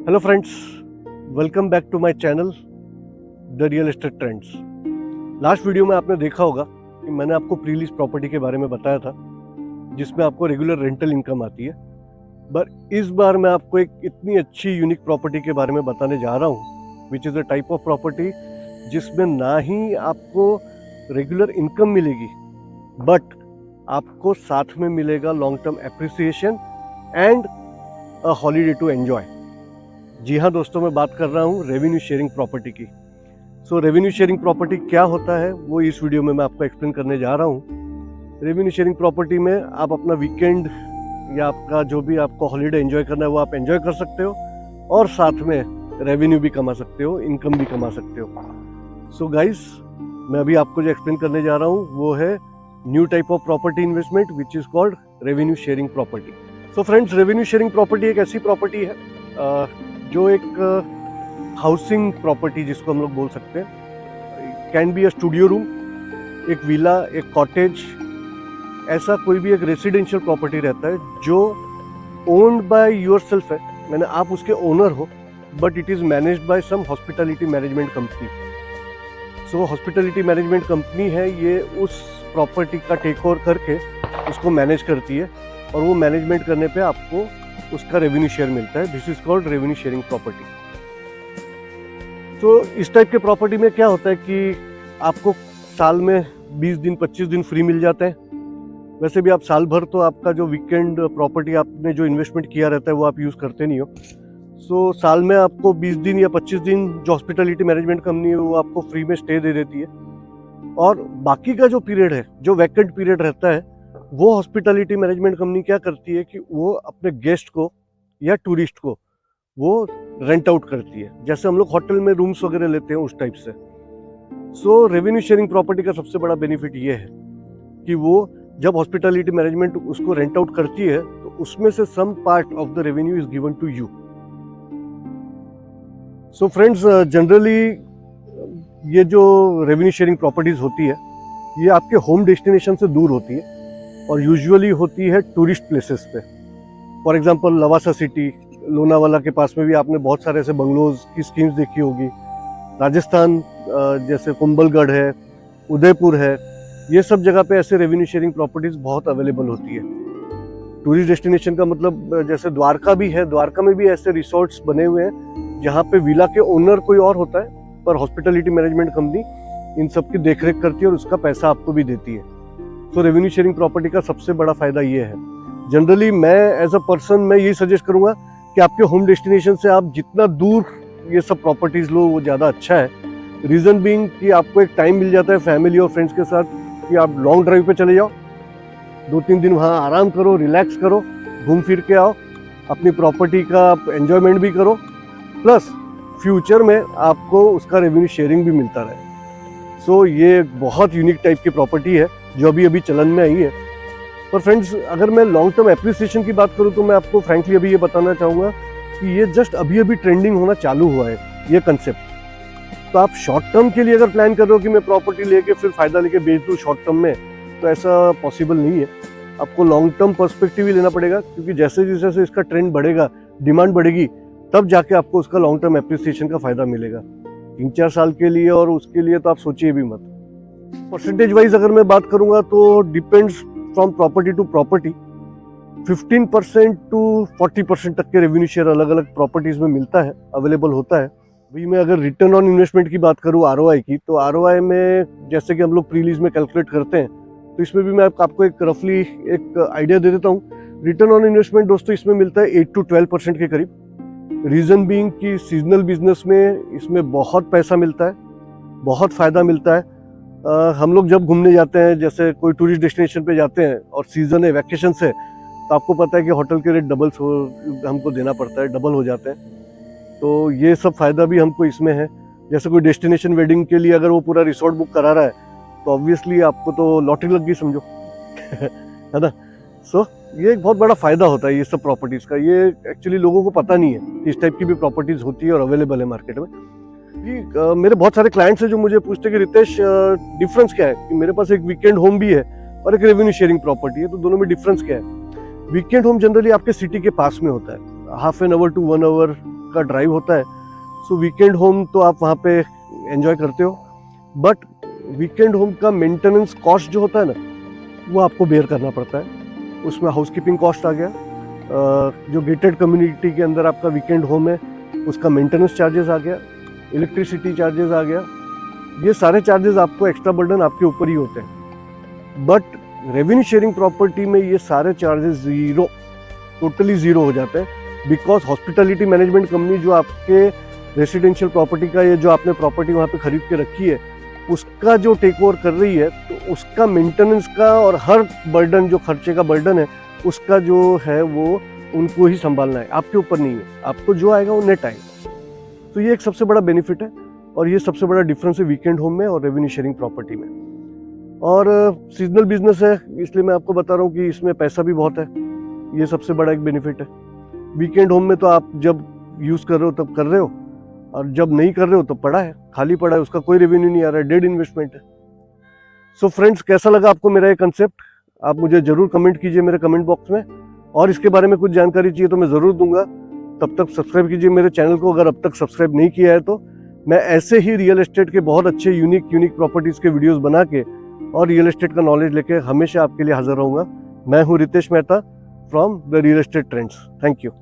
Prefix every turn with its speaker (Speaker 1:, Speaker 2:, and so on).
Speaker 1: Hello friends, welcome back to my channel the real estate trends. Last video में आपने देखा होगा कि मैंने आपको प्री लीज प्रॉपर्टी के बारे में बताया था जिसमें आपको रेगुलर रेंटल इनकम आती है। पर इस बार मैं आपको एक इतनी अच्छी यूनिक प्रॉपर्टी के बारे में बताने जा रहा हूँ which is a type of property जिसमें ना ही आपको रेगुलर इनकम मिलेगी बट आपको साथ में मिलेगा long term appreciation and a holiday to enjoy. जी हाँ दोस्तों, मैं बात कर रहा हूँ रेवेन्यू शेयरिंग प्रॉपर्टी की। सो रेवेन्यू शेयरिंग प्रॉपर्टी क्या होता है वो इस वीडियो में मैं आपको एक्सप्लेन करने जा रहा हूँ। रेवेन्यू शेयरिंग प्रॉपर्टी में आप अपना वीकेंड या आपका जो भी आपको हॉलीडे एंजॉय करना है वो आप एंजॉय कर सकते हो और साथ में रेवेन्यू भी कमा सकते हो, इनकम भी कमा सकते हो। सो गाइस, मैं अभी आपको जो एक्सप्लेन करने जा रहा हूँ वो है new type of property investment which is called revenue sharing property. So friends, revenue sharing property एक ऐसी प्रॉपर्टी है जो एक हाउसिंग प्रॉपर्टी जिसको हम लोग बोल सकते हैं, can be a studio room, एक विला, एक कॉटेज, ऐसा कोई भी एक रेसिडेंशियल प्रॉपर्टी रहता है जो ओन्ड बाय योरसेल्फ है, मैंने आप उसके ओनर हो, but it is managed by some hospitality management company. So hospitality management company है, ये उस प्रॉपर्टी का टेक ओवर करके उसको मैनेज करती है और वो मैनेजमेंट करने पे आपको उसका रेवेन्यू शेयर मिलता है। This is called revenue sharing property. तो इस टाइप के प्रॉपर्टी में क्या होता है कि आपको साल में 20 दिन 25 दिन फ्री मिल जाते हैं। वैसे भी आप साल भर तो आपका जो वीकेंड प्रॉपर्टी आपने जो इन्वेस्टमेंट किया रहता है वो आप यूज़ करते नहीं हो। सो साल में आपको 20 दिन या 25 दिन जो हॉस्पिटैलिटी मैनेजमेंट कंपनी है वो आपको फ्री में स्टे दे देती है और बाकी का जो पीरियड है, जो वैकेंट पीरियड रहता है, वो हॉस्पिटैलिटी मैनेजमेंट कंपनी क्या करती है कि वो अपने गेस्ट को या टूरिस्ट को वो रेंट आउट करती है, जैसे हम लोग होटल में रूम्स वगैरह लेते हैं उस टाइप से। सो रेवेन्यू शेयरिंग प्रॉपर्टी का सबसे बड़ा बेनिफिट ये है कि वो जब हॉस्पिटैलिटी मैनेजमेंट उसको रेंट आउट करती है तो उसमें से some part of the revenue is given to you. So friends, generally ये जो रेवेन्यू शेयरिंग प्रॉपर्टीज होती है ये आपके होम डेस्टिनेशन से दूर होती है और यूजुअली होती है टूरिस्ट प्लेसेस पे। For example Lavasa city, Lonavala के पास में भी आपने बहुत सारे ऐसे बंगलोज की स्कीम्स देखी होगी। राजस्थान जैसे कुंभलगढ़ है, उदयपुर है, ये सब जगह पे ऐसे रेवेन्यू शेयरिंग प्रॉपर्टीज बहुत अवेलेबल होती है। टूरिस्ट डेस्टिनेशन का मतलब जैसे द्वारका भी है, द्वारका में भी ऐसे रिसोर्ट्स बने हुए हैं जहाँ पे विला के ओनर कोई और होता है पर हॉस्पिटैलिटी मैनेजमेंट कंपनी इन सब की देखरेख करती है और उसका पैसा आपको भी देती है। तो रेवेन्यू शेयरिंग प्रॉपर्टी का सबसे बड़ा फायदा ये है। जनरली मैं एज अ पर्सन मैं यही सजेस्ट करूंगा कि आपके होम डेस्टिनेशन से आप जितना दूर ये सब प्रॉपर्टीज लो वो ज़्यादा अच्छा है। रीज़न बीइंग कि आपको एक टाइम मिल जाता है फैमिली और फ्रेंड्स के साथ कि आप लॉन्ग ड्राइव पे चले जाओ, 2-3 दिन वहाँ आराम करो, रिलैक्स करो, घूम फिर के आओ, अपनी प्रॉपर्टी का आप एंजॉयमेंट भी करो, प्लस फ्यूचर में आपको उसका रेवेन्यू शेयरिंग भी मिलता रहे। सो ये बहुत यूनिक टाइप की प्रॉपर्टी है जो अभी अभी चलन में आई है। पर फ्रेंड्स, अगर मैं लॉन्ग टर्म एप्रिसिएशन की बात करूं तो मैं आपको फ्रैंकली अभी ये बताना चाहूँगा कि ये जस्ट अभी अभी ट्रेंडिंग होना चालू हुआ है ये कंसेप्ट। तो आप शॉर्ट टर्म के लिए अगर प्लान कर रहे हो कि मैं प्रॉपर्टी लेके फिर फ़ायदा लेके बेच दूँ शॉर्ट टर्म में, तो ऐसा पॉसिबल नहीं है। आपको लॉन्ग टर्म पर्सपेक्टिव ही लेना पड़ेगा, क्योंकि जैसे जैसे इसका ट्रेंड बढ़ेगा, डिमांड बढ़ेगी, तब जाके आपको उसका लॉन्ग टर्म एप्रिसिएशन का फ़ायदा मिलेगा। 3-4 साल के लिए और उसके लिए तो आप सोचिए भी मत। परसेंटेज वाइज अगर मैं बात करूंगा तो depends from property to property. 15% to 40% तक के रेवेन्यू शेयर अलग अलग प्रॉपर्टीज में मिलता है, अवेलेबल होता है। अभी मैं अगर रिटर्न ऑन इन्वेस्टमेंट की बात करूं, ROI की, तो ROI में जैसे कि हम लोग प्री लीज में कैलकुलेट करते हैं, तो इसमें भी मैं आपको एक रफली एक आइडिया दे देता हूँ। रिटर्न ऑन इन्वेस्टमेंट दोस्तों इसमें मिलता है 8 to 12% के करीब। रीज़न बीइंग कि सीजनल बिजनेस में इसमें बहुत पैसा मिलता है, बहुत फ़ायदा मिलता है। हम लोग जब घूमने जाते हैं, जैसे कोई टूरिस्ट डेस्टिनेशन पे जाते हैं और सीज़न है, वैकेशन है, तो आपको पता है कि होटल के रेट हमको देना पड़ता है, डबल हो जाते हैं। तो ये सब फ़ायदा भी हमको इसमें है। जैसे कोई डेस्टिनेशन वेडिंग के लिए अगर वो पूरा रिसोर्ट बुक करा रहा है तो ऑब्वियसली आपको तो लॉटरी लग गई समझो है ना। सो ये एक बहुत बड़ा फ़ायदा होता है ये सब प्रॉपर्टीज़ का। ये एक्चुअली लोगों को पता नहीं है कि इस टाइप की भी प्रॉपर्टीज़ होती है और अवेलेबल है मार्केट में। कि मेरे बहुत सारे क्लाइंट्स हैं जो मुझे पूछते हैं कि रितेश, डिफरेंस क्या है कि मेरे पास एक वीकेंड होम भी है और एक रेवेन्यू शेयरिंग प्रॉपर्टी है, तो दोनों में डिफरेंस क्या है। वीकेंड होम जनरली आपके सिटी के पास में होता है, 1/2 hour to 1 hour का ड्राइव होता है, सो वीकेंड होम तो आप वहाँ पे एंजॉय करते हो, बट वीकेंड होम का मेंटेनेंस कॉस्ट जो होता है ना, वो आपको बेयर करना पड़ता है। उसमें हाउसकीपिंग कॉस्ट आ गया, जो गेटेड कम्युनिटी के अंदर आपका वीकेंड होम है उसका मेंटेनेंस चार्जेस आ गया, इलेक्ट्रिसिटी चार्जेस आ गया, ये सारे चार्जेस आपको एक्स्ट्रा बर्डन आपके ऊपर ही होते हैं। बट रेवेन्यू शेयरिंग प्रॉपर्टी में ये सारे चार्जेस टोटली ज़ीरो हो जाते हैं, बिकॉज हॉस्पिटैलिटी मैनेजमेंट कंपनी जो आपके रेसिडेंशियल प्रॉपर्टी का, ये जो आपने प्रॉपर्टी वहाँ पे खरीद के रखी है, उसका जो टेक ओवर कर रही है, तो उसका मेंटेनेंस का और हर बर्डन, जो खर्चे का बर्डन है, उसका जो है वो उनको ही संभालना है, आपके ऊपर नहीं है। आपको जो आएगा वो नेट आएगा। तो ये एक सबसे बड़ा बेनिफिट है और ये सबसे बड़ा डिफरेंस है वीकेंड होम में और रेवेन्यू शेयरिंग प्रॉपर्टी में। और सीजनल बिजनेस है, इसलिए मैं आपको बता रहा हूँ कि इसमें पैसा भी बहुत है, ये सबसे बड़ा एक बेनिफिट है। वीकेंड होम में तो आप जब यूज़ कर रहे हो तब कर रहे हो, और जब नहीं कर रहे हो तो पड़ा है, खाली पड़ा है, उसका कोई रेवेन्यू नहीं आ रहा है, डेड इन्वेस्टमेंट है। सो फ्रेंड्स, कैसा लगा आपको मेरा ये कंसेप्ट? आप मुझे ज़रूर कमेंट कीजिए मेरे कमेंट बॉक्स में, और इसके बारे में कुछ जानकारी चाहिए तो मैं ज़रूर दूंगा। तब तक सब्सक्राइब कीजिए मेरे चैनल को, अगर अब तक सब्सक्राइब नहीं किया है तो। मैं ऐसे ही रियल एस्टेट के बहुत अच्छे यूनिक प्रॉपर्टीज़ के वीडियोज़ बना के और रियल एस्टेट का नॉलेज लेके हमेशा आपके लिए हाजिर रहूँगा। मैं हूँ Ritesh Mehta from the real estate trends. Thank you.